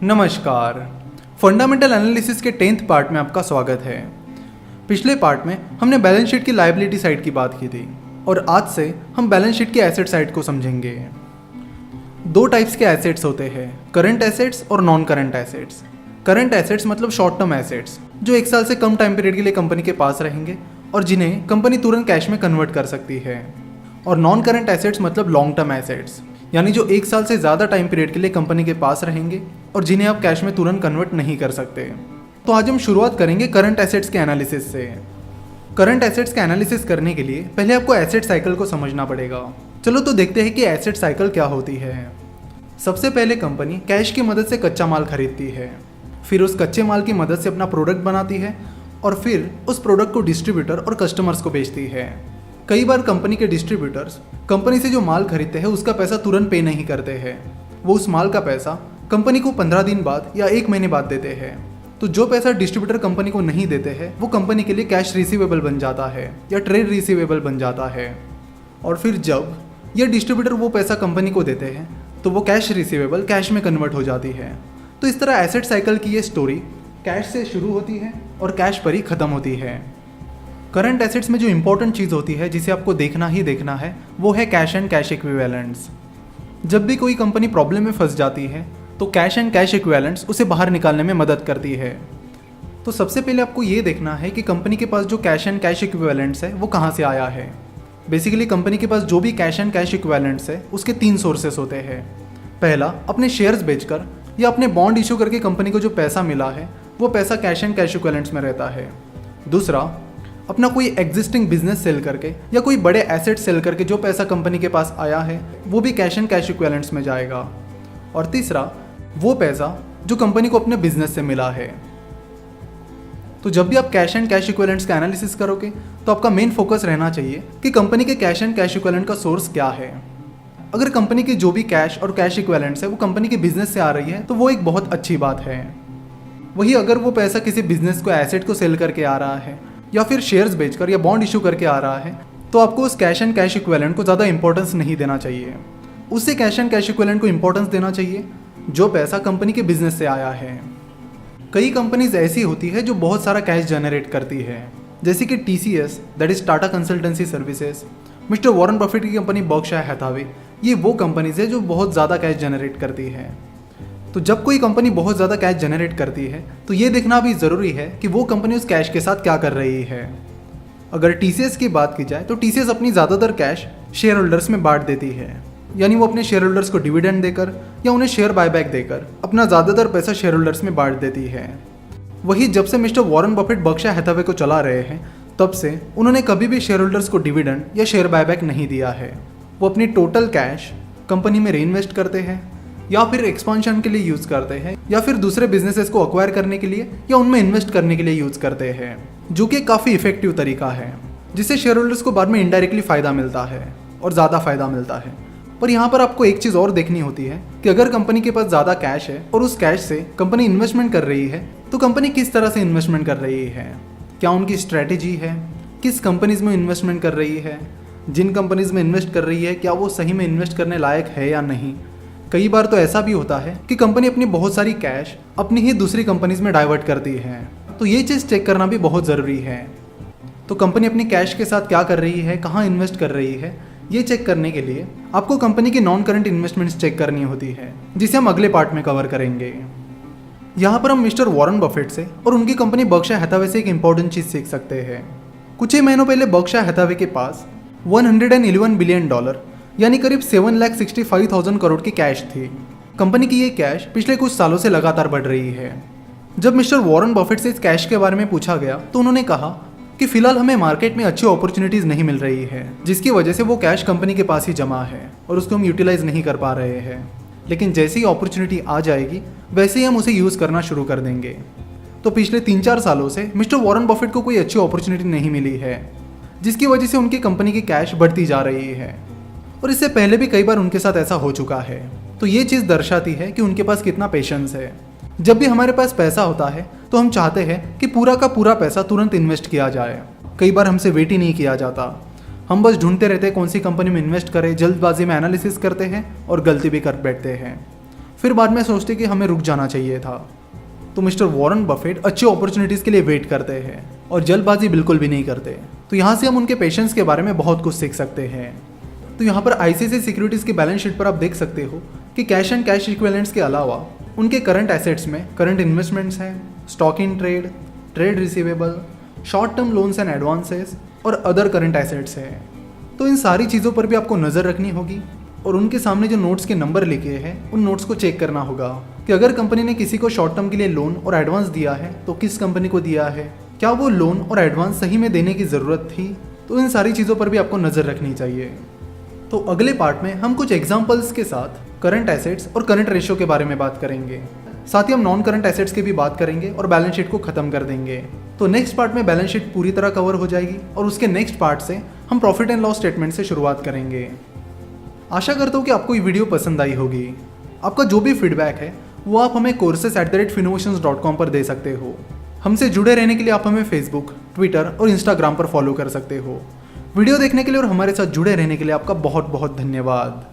नमस्कार। Fundamental analysis के 10th part में आपका स्वागत है। पिछले पार्ट में हमने बैलेंस शीट की लायबिलिटी साइड की बात की थी और आज से हम बैलेंस शीट की एसेट साइड को समझेंगे। दो टाइप्स के एसेट्स होते हैं, करंट एसेट्स और non current assets. Current assets मतलब शॉर्ट टर्म एसेट्स जो एक साल से कम टाइम पीरियड के लिए कंपनी के पास रहेंगे और जिन्हें कंपनी तुरंत कैश में कन्वर्ट कर सकती है। और नॉन करंट एसेट्स मतलब लॉन्ग टर्म एसेट्स, यानी जो एक साल से ज़्यादा टाइम पीरियड के लिए कंपनी के पास रहेंगे और जिन्हें आप कैश में तुरंत कन्वर्ट नहीं कर सकते। तो आज हम शुरुआत करेंगे करंट एसेट्स के एनालिसिस से। करंट एसेट्स का एनालिसिस करने के लिए पहले आपको एसेट साइकिल को समझना पड़ेगा। चलो तो देखते हैं कि एसेट साइकिल क्या होती है। सबसे पहले कंपनी कैश की मदद से कच्चा माल खरीदती है, फिर उस कच्चे माल की मदद से अपना प्रोडक्ट बनाती है और फिर उस प्रोडक्ट को डिस्ट्रीब्यूटर और कस्टमर्स को बेचती है। कई बार कंपनी के डिस्ट्रीब्यूटर्स कंपनी से जो माल खरीदते हैं उसका पैसा तुरंत पे नहीं करते हैं, वो उस माल का पैसा कंपनी को 15 दिन बाद या 1 महीने बाद देते हैं। तो जो पैसा डिस्ट्रीब्यूटर कंपनी को नहीं देते हैं वो कंपनी के लिए कैश रिसीवेबल बन जाता है या ट्रेड रिसीवेबल बन जाता है। और फिर जब यह डिस्ट्रीब्यूटर वो पैसा कंपनी को देते हैं तो वो कैश रिसीवेबल कैश में कन्वर्ट हो जाती है। तो इस तरह एसेट साइकिल की ये स्टोरी कैश से शुरू होती है और कैश पर ही ख़त्म होती है। करंट एसेट्स में जो इंपॉर्टेंट चीज़ होती है जिसे आपको देखना ही देखना है वो है कैश एंड कैश इक्विवेलेंट्स। जब भी कोई कंपनी प्रॉब्लम में फंस जाती है तो कैश एंड कैश इक्विवेलेंट्स उसे बाहर निकालने में मदद करती है। तो सबसे पहले आपको ये देखना है कि कंपनी के पास जो कैश एंड कैश इक्विवेलेंट्स है वो कहाँ से आया है। बेसिकली कंपनी के पास जो भी कैश एंड कैश इक्विवेलेंट्स है उसके 3 सोर्सेस होते हैं। पहला, अपने शेयर्स बेचकर या अपने बॉन्ड इशू करके कंपनी को जो पैसा मिला है वो पैसा कैश एंड कैश इक्विवेलेंट्स में रहता है। दूसरा, अपना कोई एग्जिस्टिंग बिजनेस सेल करके या कोई बड़े एसेट सेल करके जो पैसा कंपनी के पास आया है वो भी कैश एंड कैश इक्विवेलेंट्स में जाएगा। और तीसरा, वो पैसा जो कंपनी को अपने बिजनेस से मिला है। तो जब भी आप कैश एंड कैश इक्विवेलेंट्स का एनालिसिस करोगे तो आपका मेन फोकस रहना चाहिए कि कंपनी के कैश एंड कैश इक्विवेलेंट का सोर्स क्या है। अगर कंपनी की जो भी कैश और कैश इक्विवेलेंट्स है वो कंपनी के बिजनेस से आ रही है तो वो एक बहुत अच्छी बात है। वही अगर वो पैसा किसी बिजनेस को एसेट को सेल करके आ रहा है या फिर शेयर्स बेचकर या बॉन्ड इशू करके आ रहा है तो आपको उस कैश एंड कैश इक्विवेलेंट को ज़्यादा इंपॉर्टेंस नहीं देना चाहिए। उससे कैश एंड कैश इक्विवेलेंट को इंपॉर्टेंस देना चाहिए जो पैसा कंपनी के बिजनेस से आया है। कई कंपनीज ऐसी होती है जो बहुत सारा कैश जनरेट करती है, जैसे कि TCS that is Tata consultancy services, mister Warren Buffett की कंपनी बर्कशायर हैथावे। ये वो कंपनीज है जो बहुत ज़्यादा कैश जनरेट करती है। तो जब कोई कंपनी बहुत ज़्यादा कैश जनरेट करती है तो ये देखना भी ज़रूरी है कि वो कंपनी उस कैश के साथ क्या कर रही है। अगर TCS की बात की जाए तो TCS अपनी ज़्यादातर कैश शेयर होल्डर्स में बांट देती है, यानी वो अपने शेयर होल्डर्स को डिविडेंड देकर या उन्हें शेयर बायबैक देकर अपना ज़्यादातर पैसा शेयर होल्डर्स में बांट देती है। वही जब से मिस्टर वॉरेन बफेट बर्कशायर हैथावे को चला रहे हैं तब से उन्होंने कभी भी शेयर होल्डर्स को डिविडेंड या शेयर बायबैक नहीं दिया है। वो अपनी टोटल कैश कंपनी में रीइन्वेस्ट करते हैं या फिर एक्सपांशन के लिए यूज़ करते हैं या फिर दूसरे बिजनेसेस को अक्वायर करने के लिए या उनमें इन्वेस्ट करने के लिए यूज़ करते हैं, जो कि काफ़ी इफेक्टिव तरीका है जिससे शेयर होल्डर्स को बाद में इनडायरेक्टली फ़ायदा मिलता है और ज़्यादा फ़ायदा मिलता है। पर यहाँ पर आपको एक चीज़ और देखनी होती है कि अगर कंपनी के पास ज़्यादा कैश है और उस कैश से कंपनी इन्वेस्टमेंट कर रही है तो कंपनी किस तरह से इन्वेस्टमेंट कर रही है, क्या उनकी स्ट्रैटेजी है, किस कंपनीज़ में इन्वेस्टमेंट कर रही है, जिन कंपनीज़ में इन्वेस्ट कर रही है क्या वो सही में इन्वेस्ट करने लायक है या नहीं। कई बार तो ऐसा भी होता है कि कंपनी अपनी बहुत सारी कैश अपनी ही दूसरी कंपनीज में डाइवर्ट करती है, तो ये चीज़ चेक करना भी बहुत ज़रूरी है। तो कंपनी अपनी कैश के साथ क्या कर रही है, कहाँ इन्वेस्ट कर रही है, ये चेक करने के लिए आपको कंपनी की नॉन करंट इन्वेस्टमेंट्स चेक करनी होती है, जिसे हम अगले पार्ट में कवर करेंगे। यहाँ पर हम मिस्टर वॉरेन बफेट से और उनकी कंपनी बर्कशायर हैथावे से एक इंपॉर्टेंट चीज़ सीख सकते हैं। कुछ ही महीनों पहले बर्कशायर हैथावे के पास $111 बिलियन यानी करीब 7,65,000 करोड़ की कैश थी। कंपनी की ये कैश पिछले कुछ सालों से लगातार बढ़ रही है। जब मिस्टर वॉरेन बफेट से इस कैश के बारे में पूछा गया तो उन्होंने कहा कि फिलहाल हमें मार्केट में अच्छी अपॉर्चुनिटीज़ नहीं मिल रही है, जिसकी वजह से वो कैश कंपनी के पास ही जमा है और उसको हम यूटिलाइज नहीं कर पा रहे हैं। लेकिन जैसे ही अपॉर्चुनिटी आ जाएगी वैसे ही हम उसे यूज़ करना शुरू कर देंगे। तो पिछले 3-4 सालों से मिस्टर वॉरेन बफेट को कोई अच्छी अपॉर्चुनिटी नहीं मिली है, जिसकी वजह से उनकी कंपनी की कैश बढ़ती जा रही है और इससे पहले भी कई बार उनके साथ ऐसा हो चुका है। तो ये चीज़ दर्शाती है कि उनके पास कितना पेशेंस है। जब भी हमारे पास पैसा होता है तो हम चाहते हैं कि पूरा का पूरा पैसा तुरंत इन्वेस्ट किया जाए। कई बार हमसे वेट ही नहीं किया जाता, हम बस ढूंढते रहते हैं कौन सी कंपनी में इन्वेस्ट करें, जल्दबाजी में एनालिसिस करते हैं और गलती भी कर बैठते हैं। फिर बाद में सोचते कि हमें रुक जाना चाहिए था। तो मिस्टर वॉरेन बफेट अच्छी अपॉर्चुनिटीज़ के लिए वेट करते हैं और जल्दबाजी बिल्कुल भी नहीं करते। तो यहाँ से हम उनके पेशेंस के बारे में बहुत कुछ सीख सकते हैं। तो यहाँ पर आईसीआईसीआई सिक्योरिटीज़ की बैलेंस शीट पर आप देख सकते हो कि कैश एंड कैश इक्विवेलेंट्स के अलावा उनके करंट एसेट्स में करंट इन्वेस्टमेंट्स हैं, stock in trade, trade receivable, short term loans and advances और अदर करंट एसेट्स हैं। तो इन सारी चीज़ों पर भी आपको नज़र रखनी होगी और उनके सामने जो नोट्स के नंबर लिखे हैं उन नोट्स को चेक करना होगा कि अगर कंपनी ने किसी को शॉर्ट टर्म के लिए लोन और एडवांस दिया है तो किस कंपनी को दिया है, क्या वो लोन और एडवांस सही में देने की ज़रूरत थी। तो इन सारी चीज़ों पर भी आपको नज़र रखनी चाहिए। तो अगले पार्ट में हम कुछ एग्जाम्पल्स के साथ करंट एसेट्स और करंट रेशियो के बारे में बात करेंगे। साथ ही हम नॉन करंट एसेट्स की भी बात करेंगे और बैलेंस शीट को खत्म कर देंगे। तो नेक्स्ट पार्ट में बैलेंस शीट पूरी तरह कवर हो जाएगी और उसके नेक्स्ट पार्ट से हम प्रॉफिट एंड लॉस स्टेटमेंट से शुरुआत करेंगे। आशा करता हूँ कि आपको ये वीडियो पसंद आई होगी। आपका जो भी फीडबैक है वो आप हमें courses@finnovations.com पर दे सकते हो। हमसे जुड़े रहने के लिए आप हमें फेसबुक, ट्विटर और इंस्टाग्राम पर फॉलो कर सकते हो। वीडियो देखने के लिए और हमारे साथ जुड़े रहने के लिए आपका बहुत बहुत धन्यवाद।